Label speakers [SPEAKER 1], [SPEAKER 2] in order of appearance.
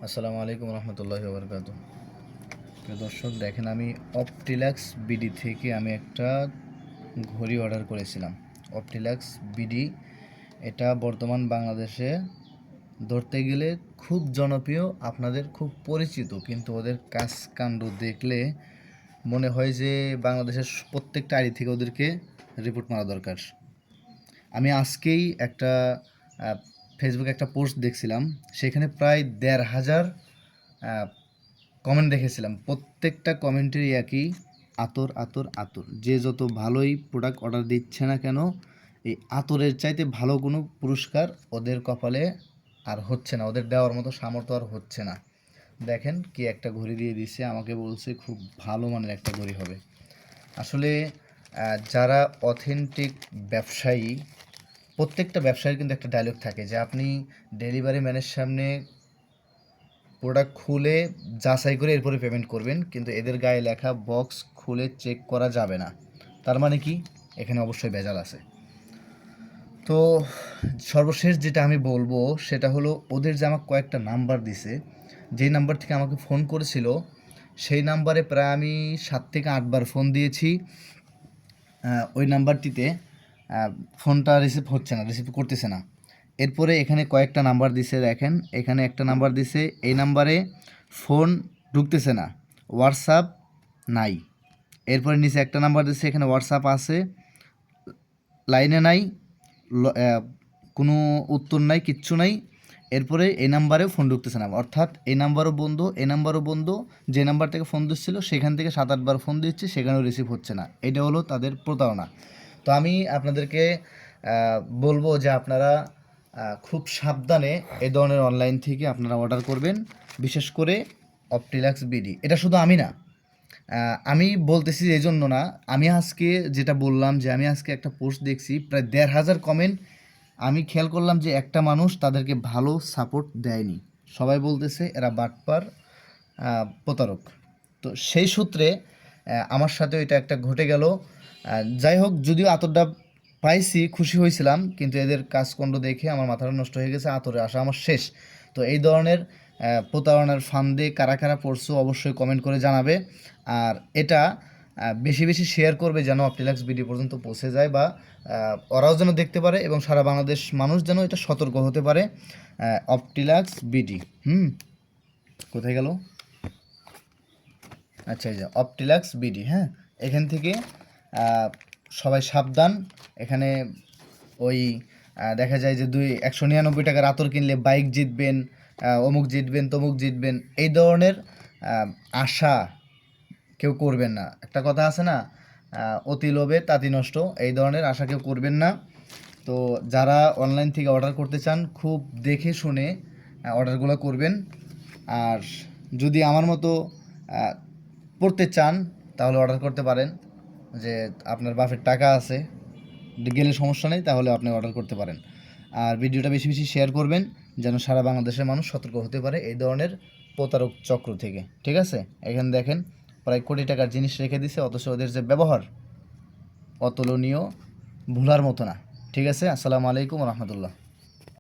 [SPEAKER 1] আসসালামু আলাইকুম রহমতুল্লাহি ওয়া বারাকাতুহু। প্রিয় দর্শক, দেখেন আমি অপটিলাক্স বিডি থেকে আমি একটা ঘড়ি অর্ডার করেছিলাম। অপটিলাক্স বিডি এটা বর্তমান বাংলাদেশে ধরতে গেলে খুব জনপ্রিয়, আপনাদের খুব পরিচিত, কিন্তু ওদের কাজ কাণ্ড দেখলে মনে হয় যে বাংলাদেশের প্রত্যেকটা আইডি থেকে ওদেরকে রিপোর্ট মারা দরকার। আমি আজকেই একটা ফেসবুকে একটা পোস্ট দেখছিলাম, সেখানে প্রায় ১,৫০০ কমেন্ট দেখেছিলাম। প্রত্যেকটা কমেন্টেরই একই, আতর আতর আতর। যে যত ভালোই প্রোডাক্ট অর্ডার দিচ্ছে না কেন, এই আতরের চাইতে ভালো কোনো পুরস্কার ওদের কপালে আর হচ্ছে না, ওদের দেওয়ার মতো সামর্থ্য আর হচ্ছে না। দেখেন কি একটা ঘড়ি দিয়ে দিচ্ছে, আমাকে বলছে খুব ভালো মানের একটা ঘড়ি হবে। আসলে যারা অথেন্টিক ব্যবসায়ী, প্রত্যেকটা ব্যবসায়ীর কিন্তু একটা ডায়লগ থাকে যে আপনি ডেলিভারি ম্যানের সামনে প্রোডাক্ট খুলে যাচাই করে এরপরে পেমেন্ট করবেন, কিন্তু এদের গায়ে লেখা বক্স খুলে চেক করা যাবে না। তার মানে কি, এখানে অবশ্যই ভেজাল আছে। তো সর্বশেষ যেটা আমি বলবো সেটা হলো, ওদের যে আমাকে কয়েকটা নাম্বার দিছে, যেই নাম্বার থেকে আমাকে ফোন করেছিল সেই নাম্বারে প্রায় আমি 7 থেকে 8 বার ফোন দিয়েছি। ওই নাম্বারটিতে ফোনটা রিসিভ করতেছে না। এরপরে এখানে কয়েকটা নাম্বার দিছে, দেখেন এখানে একটা নাম্বার দিছে, এই নাম্বারে ফোন ঢুকতেছে না, হোয়াটসঅ্যাপ নাই। এরপরে নিচে একটা নাম্বার দিছে, এখানে হোয়াটসঅ্যাপ আছে, লাইনে নাই, কোনো উত্তর নাই, কিচ্ছু নাই। এরপরে এই নাম্বারেও ফোন ঢুকতেছে না, অর্থাৎ এই নাম্বারও বন্ধ, এই নাম্বারও বন্ধ। যে নাম্বার থেকে ফোন দিচ্ছিল সেখান থেকে 7-8 বার ফোন দিচ্ছে, সেখানেও রিসিভ হচ্ছে না। এটা হলো তাদের প্রতারণা। তো আমি আপনাদেরকে বলবো যে আপনারা খুব সাবধানে এই ধরনের অনলাইন থেকে আপনারা অর্ডার করবেন, বিশেষ করে অপটিলাক্স বিডি। এটা শুধু আমি না, আমি বলতেছি এই জন্য না, আমি আজকে যেটা বললাম যে আমি আজকে একটা পোস্ট দেখছি প্রায় ১,৫০০ কমেন্ট। আমি খেয়াল করলাম যে একটা মানুষ তাদেরকে ভালো সাপোর্ট দেয়নি, সবাই বলতেছে এরা বাটপার, প্রতারক। তো সেই সূত্রে আমার সাথে এটা একটা ঘটে গেল। যাই হোক, যদিও আতরটা পাইছি, খুশি হয়েছিলাম, কিন্তু এদের কাজকণ্ড দেখে আমার মাথাটা নষ্ট হয়ে গেছে, আতরে আসা আমার শেষ। তো এই ধরনের প্রতারণার ফান্দে কারা কারা পড়ছো অবশ্যই কমেন্ট করে জানাবে। আর এটা বেশি বেশি শেয়ার করবে যেন অপটিলাক্স বিডি পর্যন্ত পৌঁছে যায়, বা ওরাও যেন দেখতে পারে এবং সারা বাংলাদেশ মানুষ যেন এটা সতর্ক হতে পারে। অপটিলাক্স বিডি কোথায় গেল? আচ্ছা, এই যে অপটিলাক্স বিডি, হ্যাঁ, এখান থেকে সবাই সাবধান। এখানে ওই দেখা যায় যে 199 টাকার আতর কিনলে বাইক জিতবেন, অমুক জিতবেন, তমুক জিতবেন, এই ধরনের আশা কেউ করবেন না। একটা কথা আছে না, অতি লোভে তাতি নষ্ট, এই ধরনের আশা কেউ করবেন না। তো যারা অনলাইন থেকে অর্ডার করতে চান, খুব দেখে শুনে অর্ডারগুলো করবেন। আর যদি আমার মতো পড়তে চান তাহলে অর্ডার করতে পারেন, যে আপনার বাপের টাকা আছে, গেলে সমস্যা নেই, তাহলে আপনি অর্ডার করতে পারেন। আর ভিডিওটা বেশি বেশি শেয়ার করবেন যেন সারা বাংলাদেশের মানুষ সতর্ক হতে পারে এই ধরনের প্রতারক চক্র থেকে। ঠিক আছে, এখানে দেখেন প্রায় কোটি টাকার জিনিস রেখে দিছে, অথচ ওদের যে ব্যবহার অতুলনীয়, ভুলার মতো না। ঠিক আছে, আসসালামু আলাইকুম রহমতুল্লাহ।